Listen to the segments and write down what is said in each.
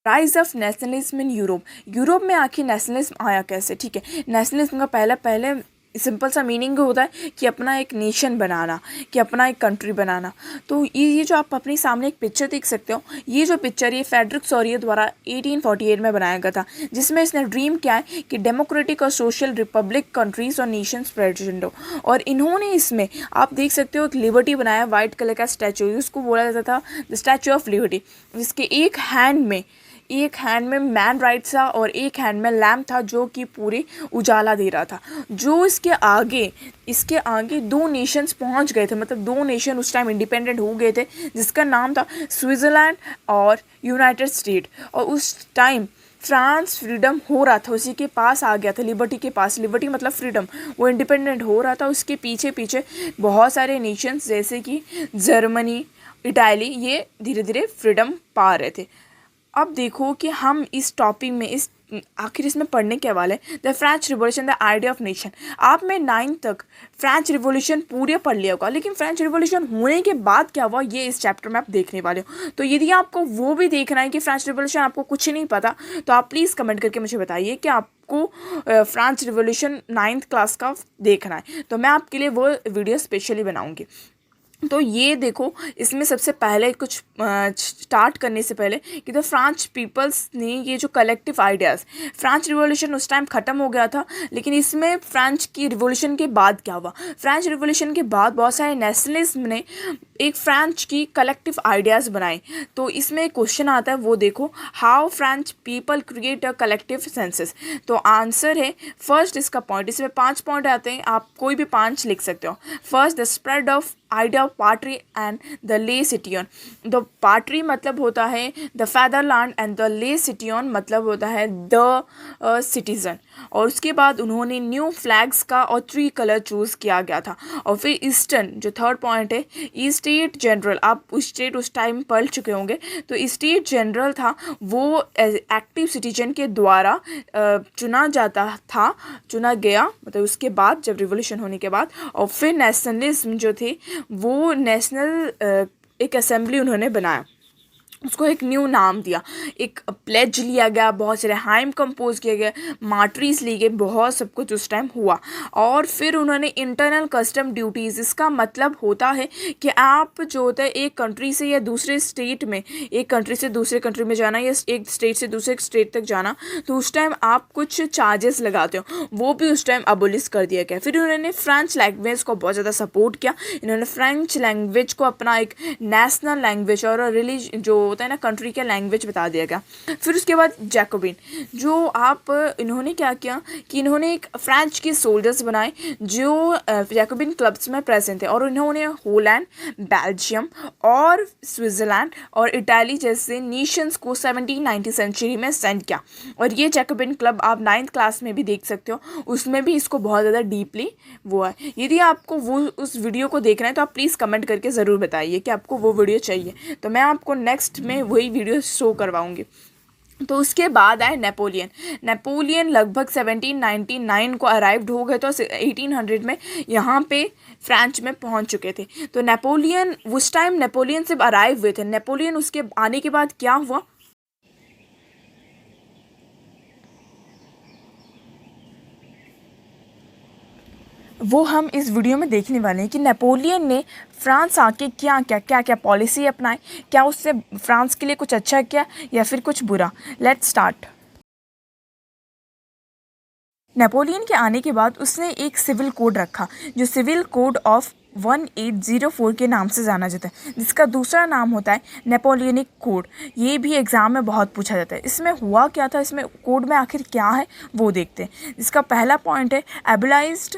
Rise of nationalism in Europe. Europe में आखिर nationalism आया कैसे? ठीक है, नेशनलिज्म का पहले सिंपल सा मीनिंग होता है कि अपना एक नेशन बनाना, कि अपना एक कंट्री बनाना। तो ये जो आप अपने सामने एक पिक्चर देख सकते हो, ये जो पिक्चर ये फ्रेडरिक सॉरियर द्वारा 1848 में बनाया गया था, जिसमें इसने ड्रीम क्या है कि डेमोक्रेटिक और सोशल रिपब्लिक कंट्रीज और नेशंस प्रेजेंट हो। और इन्होंने इसमें आप देख सकते हो एक लिबर्टी बनाया, वाइट कलर का स्टैचू, उसको बोला जाता था द स्टैचू ऑफ लिबर्टी, जिसके एक हैंड में मैन राइट था और एक हैंड में लैम्प था जो कि पूरे उजाला दे रहा था। जो इसके आगे दो नेशंस पहुंच गए थे, मतलब दो नेशन उस टाइम इंडिपेंडेंट हो गए थे, जिसका नाम था स्विट्ज़रलैंड और यूनाइटेड स्टेट। और उस टाइम फ्रांस फ्रीडम हो रहा था, उसी के पास आ गया था, लिबर्टी के पास। लिबर्टी मतलब फ्रीडम, वो इंडिपेंडेंट हो रहा था। उसके पीछे पीछे बहुत सारे नेशंस जैसे कि जर्मनी, इटाली, ये धीरे धीरे फ्रीडम पा रहे थे। अब देखो कि हम इस टॉपिक में आखिर इसमें पढ़ने के वाले the French revolution, the idea of nation. आपने 9 तक फ्रेंच रिवॉल्यूशन पूरे पढ़ लिया होगा, लेकिन फ्रेंच रिवॉल्यूशन होने के बाद क्या हुआ ये इस चैप्टर में आप देखने वाले हो। तो यदि आपको वो भी देखना है कि फ्रेंच रिवॉल्यूशन आपको कुछ नहीं पता, तो आप प्लीज़ कमेंट करके मुझे बताइए कि आपको फ्रेंच रिवॉल्यूशन 9th क्लास का देखना है, तो मैं आपके लिए वो वीडियो स्पेशली बनाऊँगी। तो ये देखो, इसमें सबसे पहले कुछ स्टार्ट करने से पहले कि तो फ्रेंच पीपल्स ने ये जो कलेक्टिव आइडियाज़, फ्रेंच रिवॉल्यूशन उस टाइम ख़त्म हो गया था, लेकिन इसमें फ्रेंच की रिवॉल्यूशन के बाद क्या हुआ, फ्रेंच रिवॉल्यूशन के बाद बहुत सारे नेशनलिज्म ने एक फ्रेंच की कलेक्टिव आइडियाज़ बनाए। तो इसमें एक क्वेश्चन आता है, वो देखो, how French people create a collective senses. तो आंसर है फर्स्ट, इसका पॉइंट, इसमें 5 पॉइंट आते हैं, आप कोई भी 5 लिख सकते हो। First, the spread of idea of party and the ले सिटियन। द पार्टी मतलब होता है द फादरलैंड एंड द ले सिटियन मतलब होता है द सिटीज़न। और उसके बाद उन्होंने न्यू फ्लैग्स का और 3 कलर चूज़ किया गया था। और फिर ईस्टर्न जो थर्ड पॉइंट है, स्टेट जनरल, आप स्टेट उस टाइम पढ़ चुके होंगे, तो स्टेट जनरल था वो एक्टिव सिटीजन के द्वारा चुना गया, मतलब उसके बाद जब रिवॉल्यूशन होने के बाद। और फिर नेशनलिज्म जो थे वो नेशनल एक असेंबली उन्होंने बनाया, उसको एक न्यू नाम दिया, एक प्लेज लिया गया, बहुत सारे हाइम कंपोज किए गए, मार्टरीज ली गई, बहुत सब कुछ उस टाइम हुआ। और फिर उन्होंने इंटरनल कस्टम ड्यूटीज़, इसका मतलब होता है कि आप जो होता है एक कंट्री से या दूसरे स्टेट में, एक कंट्री से दूसरे कंट्री में जाना या एक स्टेट से दूसरे स्टेट तक जाना, तो उस टाइम आप कुछ चार्जेस लगाते हो, वो भी उस टाइम अबोलिश कर दिया गया। फिर उन्होंने फ्रेंच लैंग्वेज को बहुत ज़्यादा सपोर्ट किया, इन्होंने फ्रेंच लैंग्वेज को अपना एक नेशनल लैंग्वेज और रिलीजन जो होता है ना कंट्री का लैंग्वेज बता दिया गया। फिर उसके बाद जैकोबिन, जो आप इन्होंने क्या किया कि इन्होंने एक फ्रेंच के सोल्जर्स बनाए जो जैकोबिन क्लब्स में प्रेजेंट थे, और इन्होंने होलैंड, बेल्जियम और स्विट्ज़रलैंड और इटाली जैसे नेशंस को 1790 सेंचुरी में सेंड किया। और ये जैकोबिन क्लब आप 9th क्लास में भी देख सकते हो, उसमें भी इसको बहुत ज़्यादा डीपली वो है। यदि आपको वो उस वीडियो को देखना है तो आप प्लीज़ कमेंट करके ज़रूर बताइए कि आपको वो वीडियो चाहिए, तो मैं आपको नेक्स्ट में वही वीडियो शो करवाऊंगी। तो उसके बाद आए नेपोलियन लगभग 1799 को अराइव्ड हो गए, तो 1800 में यहाँ पे फ्रांस में पहुँच चुके थे। तो नेपोलियन उस टाइम नेपोलियन से अराइव हुए थे। नेपोलियन उसके आने के बाद क्या हुआ, वो हम इस वीडियो में देखने वाले हैं कि नेपोलियन ने फ्रांस आके क्या पॉलिसी अपनाई, क्या उससे फ्रांस के लिए कुछ अच्छा किया या फिर कुछ बुरा। Let's start. नेपोलियन के आने के बाद उसने एक सिविल कोड रखा जो सिविल कोड ऑफ 1804 के नाम से जाना जाता है, जिसका दूसरा नाम होता है नेपोलियनिक कोड। ये भी एग्ज़ाम में बहुत पूछा जाता है। इसमें हुआ क्या था, इसमें कोड में आखिर क्या है वो देखते हैं। इसका पहला पॉइंट है एबलाइज्ड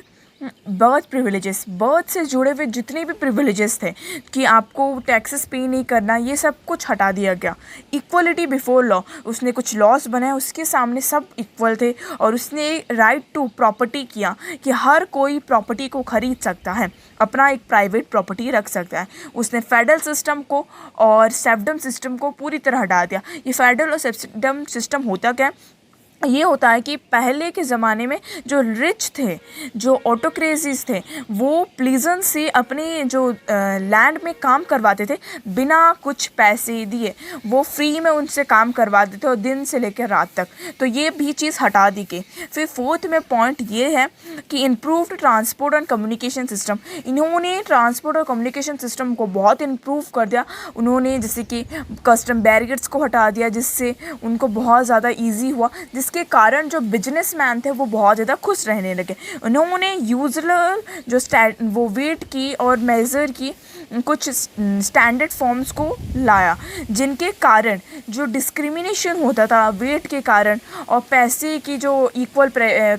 बर्थ प्रिविलेजेस। बर्थ से जुड़े हुए जितने भी प्रिविलेजेस थे कि आपको टैक्सेस पे नहीं करना, ये सब कुछ हटा दिया गया। इक्वलिटी बिफोर लॉ, उसने कुछ लॉस बनाए, उसके सामने सब इक्वल थे। और उसने राइट टू प्रॉपर्टी किया कि हर कोई प्रॉपर्टी को खरीद सकता है, अपना एक प्राइवेट प्रॉपर्टी रख सकता है। उसने फेडरल सिस्टम को और सेफ्डम सिस्टम को पूरी तरह हटा दिया। ये फेडरल और सेफ्डम सिस्टम होता क्या है ये होता है कि पहले के ज़माने में जो रिच थे, जो ऑटोक्रेसीज थे, वो प्लीजेंट से अपने जो लैंड में काम करवाते थे बिना कुछ पैसे दिए। वो फ्री में उनसे काम करवाते थे और दिन से लेकर रात तक। तो ये भी चीज़ हटा दी गई। फिर फोर्थ में पॉइंट ये है कि improved transport and communication system. इन्होंने ट्रांसपोर्ट और कम्युनिकेशन सिस्टम को बहुत इम्प्रूव कर दिया। उन्होंने जैसे कि कस्टम बैरियर्स को हटा दिया, जिससे उनको बहुत ज़्यादा ईजी हुआ, जिसके कारण जो बिजनेसमैन थे वो बहुत ज़्यादा खुश रहने लगे। उन्होंने यूजुअल जो वो वेट की और मेज़र की कुछ स्टैंडर्ड फॉर्म्स को लाया, जिनके कारण जो डिस्क्रिमिनेशन होता था वेट के कारण और पैसे की जो इक्वल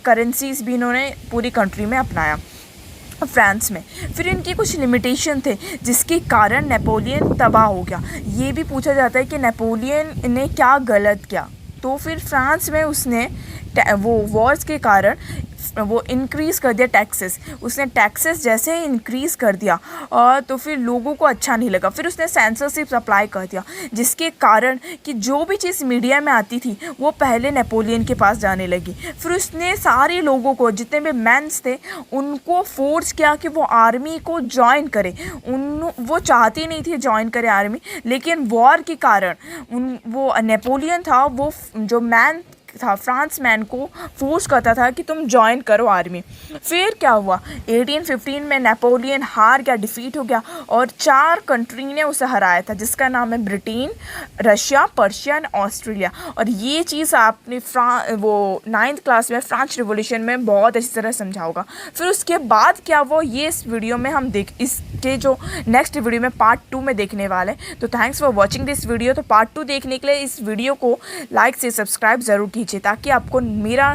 करेंसीज भी इन्होंने पूरी कंट्री में अपनाया फ्रांस में। फिर इनके कुछ लिमिटेशन थे जिसके कारण नेपोलियन तबाह हो गया। ये भी पूछा जाता है कि नेपोलियन ने क्या गलत किया। तो फिर फ्रांस में उसने वो वॉर्स के कारण वो इंक्रीज़ कर दिया टैक्सेस। उसने टैक्सेस जैसे ही इंक्रीज़ कर दिया और तो फिर लोगों को अच्छा नहीं लगा। फिर उसने सेंसरशिप अप्लाई कर दिया, जिसके कारण कि जो भी चीज़ मीडिया में आती थी वो पहले नेपोलियन के पास जाने लगी। फिर उसने सारे लोगों को, जितने भी मैंस थे, उनको फोर्स किया कि वो आर्मी को ज्वाइन करे। वो चाहती नहीं थी ज्वाइन करे आर्मी, लेकिन वॉर के कारण वो नेपोलियन था, वो जो मैन था फ्रांस मैन को फोर्स करता था कि तुम ज्वाइन करो आर्मी। फिर क्या हुआ, 1815 में नेपोलियन हार गया, डिफीट हो गया और 4 कंट्री ने उसे हराया था, जिसका नाम है ब्रिटेन, रशिया, पर्शिया, ऑस्ट्रेलिया। और ये चीज़ आपने वो 9th क्लास में फ्रेंच रिवॉल्यूशन में बहुत अच्छी तरह समझा होगा। फिर उसके बाद क्या वो ये इस वीडियो में हम इसके जो नेक्स्ट वीडियो में पार्ट 2 में देखने वाले। तो thanks for watching this video. तो पार्ट 2 देखने के लिए इस वीडियो को लाइक से सब्सक्राइब ज़रूर कीजिए, ताकि आपको मेरा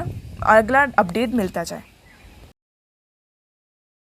अगला अपडेट मिलता जाए।